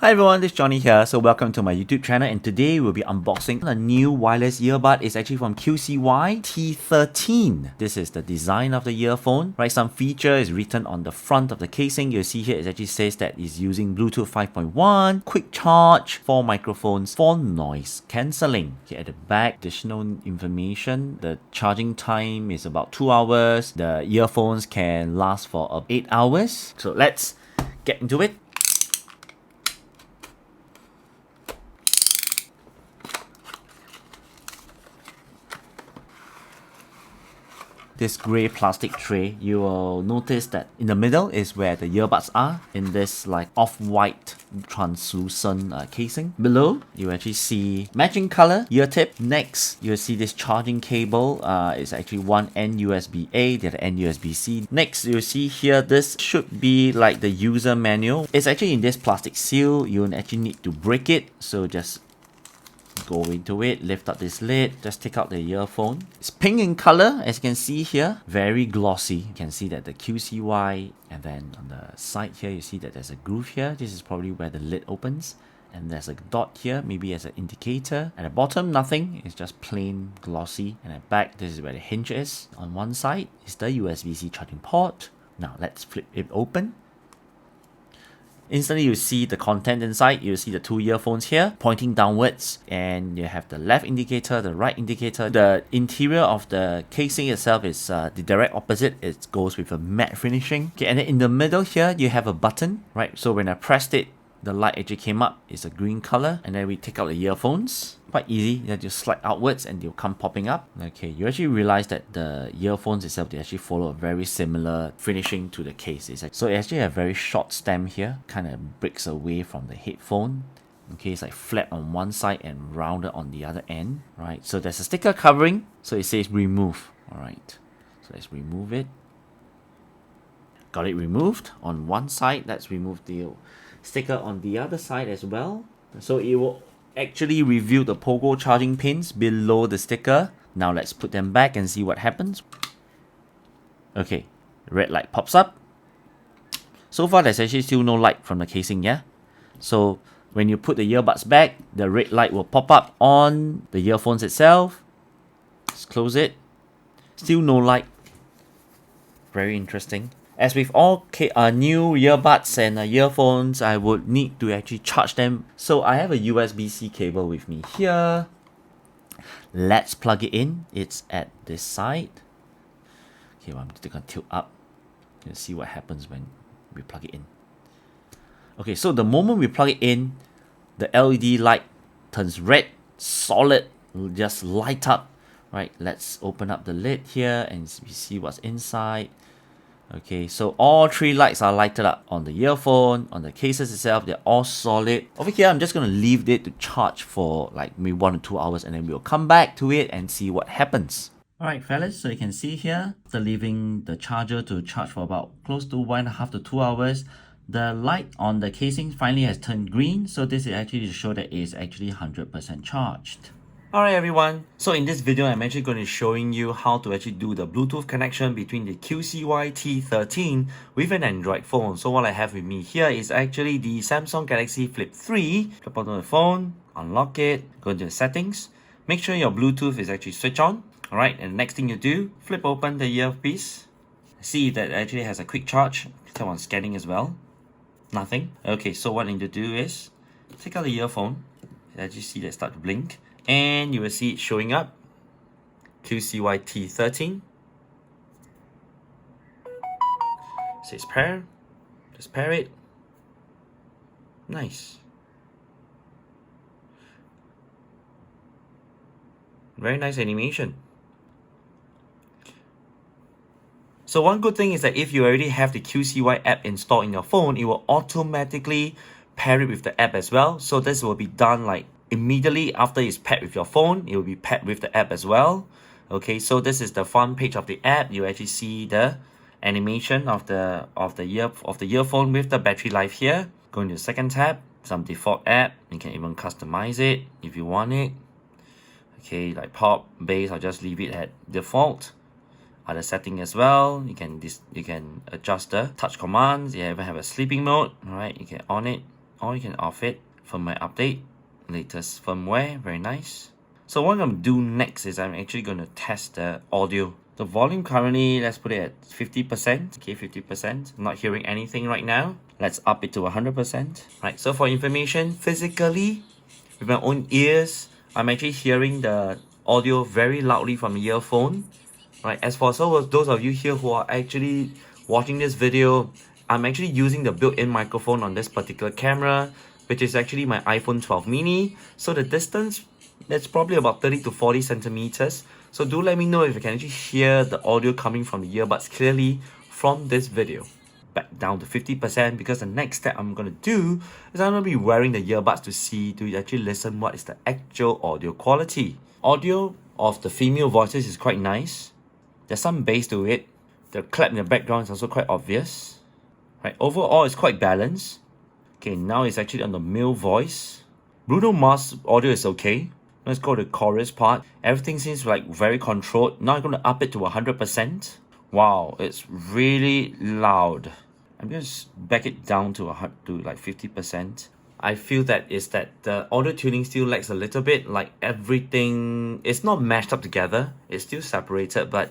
Hi everyone, this is Johnny here. So welcome to my YouTube channel, and today we'll be unboxing a new wireless earbud. It's actually from QCY T13. This is the design of the earphone, right? Some feature is written on the front of the casing. You'll see here it actually says that it's using Bluetooth 5.1, quick charge, 4 microphones for noise cancelling. Here at the back, additional information. The charging time is about 2 hours. The earphones can last for 8 hours. So let's get into it. This grey plastic tray, you will notice that in the middle is where the earbuds are, in this like off-white translucent casing. Below, you actually see matching color ear tip. Next, you'll see this charging cable. It's actually one end USB-A, the other end USB-C. Next, you'll see here, this should be like the user manual. It's actually in this plastic seal. You'll actually need to break it, so just go into it, lift up this lid, just take out the earphone. It's pink in color, as you can see here, very glossy. You can see that the QCY, and then on the side here you see that there's a groove here. This is probably where the lid opens, and there's a dot here, maybe as an indicator. At the bottom, nothing, it's just plain glossy. And at the back, this is where the hinge is. On one side is the USB-C charging port. Now let's flip it open. Instantly, you see the content inside. You see the two earphones here pointing downwards, and you have the left indicator, the right indicator. The interior of the casing itself is the direct opposite. It goes with a matte finishing. Okay, and then in the middle here, you have a button, right? So when I pressed it, the light actually came up. It's a green color, and then we take out the earphones. Quite easy. You just slide outwards and they'll come popping up. Okay, you actually realize that the earphones itself, they actually follow a very similar finishing to the case. So it actually have a very short stem here, kind of breaks away from the headphone. Okay, it's like flat on one side and rounded on the other end, right? So there's a sticker covering, so it says remove. All right, so let's remove it. Got it removed on one side. Let's remove the sticker on the other side as well. So it will actually reveal the pogo charging pins below the sticker. Now let's put them back and see what happens. Okay, red light pops up. So far there's actually still no light from the casing, yeah? So when you put the earbuds back, the red light will pop up on the earphones itself. Let's close it. Still no light. Very interesting. As with all new earbuds and earphones, I would need to actually charge them. So I have a USB-C cable with me here. Let's plug it in. It's at this side. Okay, well, I'm just gonna tilt up. You can see what happens when we plug it in. Okay, so the moment we plug it in, the LED light turns red, solid, just light up. Right, let's open up the lid here and we see what's inside. Okay, so all three lights are lighted up on the earphone, on the cases itself, they're all solid. Over here, I'm just going to leave it to charge for like maybe 1 or 2 hours, and then we'll come back to it and see what happens. Alright fellas, so you can see here, after leaving the charger to charge for about close to 1.5 to 2 hours, the light on the casing finally has turned green, so this is actually to show that it is actually 100% charged. Alright everyone, so in this video I'm actually going to be showing you how to actually do the Bluetooth connection between the QCY T13 with an Android phone. So what I have with me here is actually the Samsung Galaxy Flip 3. Flip onto the phone, unlock it, go into the settings, make sure your Bluetooth is actually switched on. Alright, and the next thing you do, flip open the earpiece. See that it actually has a quick charge. Tap on scanning as well. Nothing. Okay, so what I need to do is take out the earphone. You actually see that start to blink. And you will see it showing up, QCY T13. Says pair. Just pair it. Nice. Very nice animation. So one good thing is that if you already have the QCY app installed in your phone, it will automatically pair it with the app as well. So this will be done like immediately after it's paired with your phone. It will be paired with the app as well. Okay, so this is the front page of the app. You actually see the animation of the earphone with the battery life here. Go into the second tab, some default app. You can even customize it if you want it. Okay, like pop, bass, I'll just leave it at default. Other setting as well. You can adjust the touch commands. You even have a sleeping mode. All right, you can on it, or you can off it from my update. Latest firmware, very nice. So what I'm going to do next is I'm actually going to test the audio. The volume currently, let's put it at 50%. Okay, 50%. I'm not hearing anything right now. Let's up it to 100%. Right, so for information, physically, with my own ears, I'm actually hearing the audio very loudly from the earphone. Right, as for those of you here who are actually watching this video, I'm actually using the built-in microphone on this particular camera, which is actually my iPhone 12 mini. So the distance, that's probably about 30 to 40 centimeters. So do let me know if you can actually hear the audio coming from the earbuds clearly from this video. Back down to 50%, because the next step I'm going to do is I'm going to be wearing the earbuds to actually listen what is the actual audio quality. Audio of the female voices is quite nice. There's some bass to it. The clap in the background is also quite obvious. Right, overall it's quite balanced. Okay, now it's actually on the male voice. Bruno Mars audio is okay. Let's go to the chorus part. Everything seems like very controlled. Now I'm going to up it to 100%. Wow, it's really loud. I'm going to back it down to like 50%. I feel that the audio tuning still lacks a little bit. Like everything, it's not mashed up together. It's still separated, but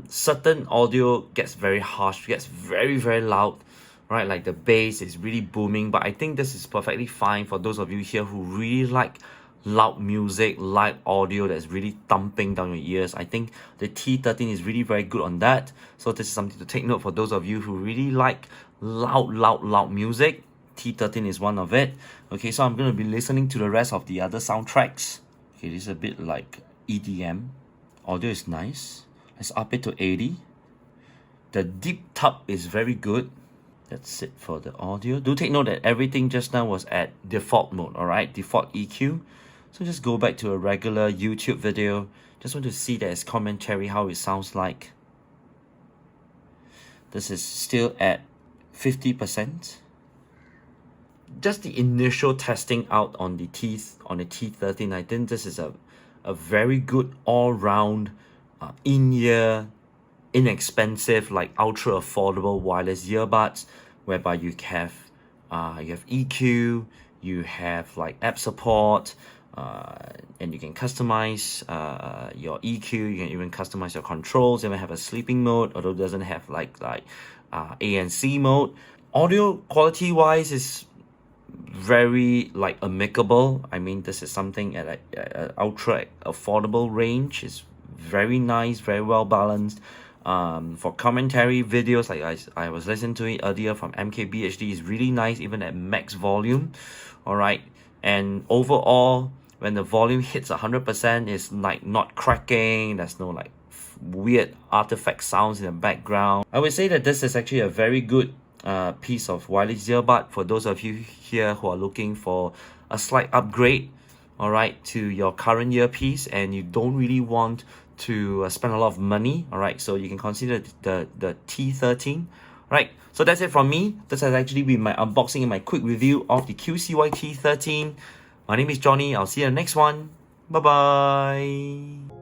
certain audio gets very harsh, gets very, very loud. Right, like the bass is really booming. But I think this is perfectly fine for those of you here who really like loud music, loud audio that's really thumping down your ears. I think the T13 is really very good on that. So this is something to take note for those of you who really like loud music. T13 is one of it. Okay, so I'm going to be listening to the rest of the other soundtracks. Okay, this is a bit like EDM. Audio is nice. Let's up it to 80. The deep tub is very good. That's it for the audio. Do take note that everything just now was at default mode, alright? Default EQ. So just go back to a regular YouTube video. Just want to see that as commentary, how it sounds like. This is still at 50%. Just the initial testing out on the T13, I think this is a very good all-round in-ear, inexpensive, like ultra affordable wireless earbuds, whereby you have EQ, you have like app support, and you can customize your EQ. You can even customize your controls. Even have a sleeping mode, although it doesn't have like ANC mode. Audio quality wise is very like amicable. I mean, this is something at an ultra affordable range. It's very nice, very well balanced. For commentary videos, like I was listening to it earlier from MKBHD, is really nice even at max volume. All right, and overall, when the volume hits 100%, it's like not cracking. There's no like weird artifact sounds in the background. I would say that this is actually a very good piece of wireless earbud for those of you here who are looking for a slight upgrade, all right, to your current earpiece, and you don't really want to spend a lot of money. All right, so you can consider the T13. Right, so that's it from me. This has actually been my unboxing and my quick review of the QCY T13. My name is Johnny. I'll see you in the next one. Bye bye.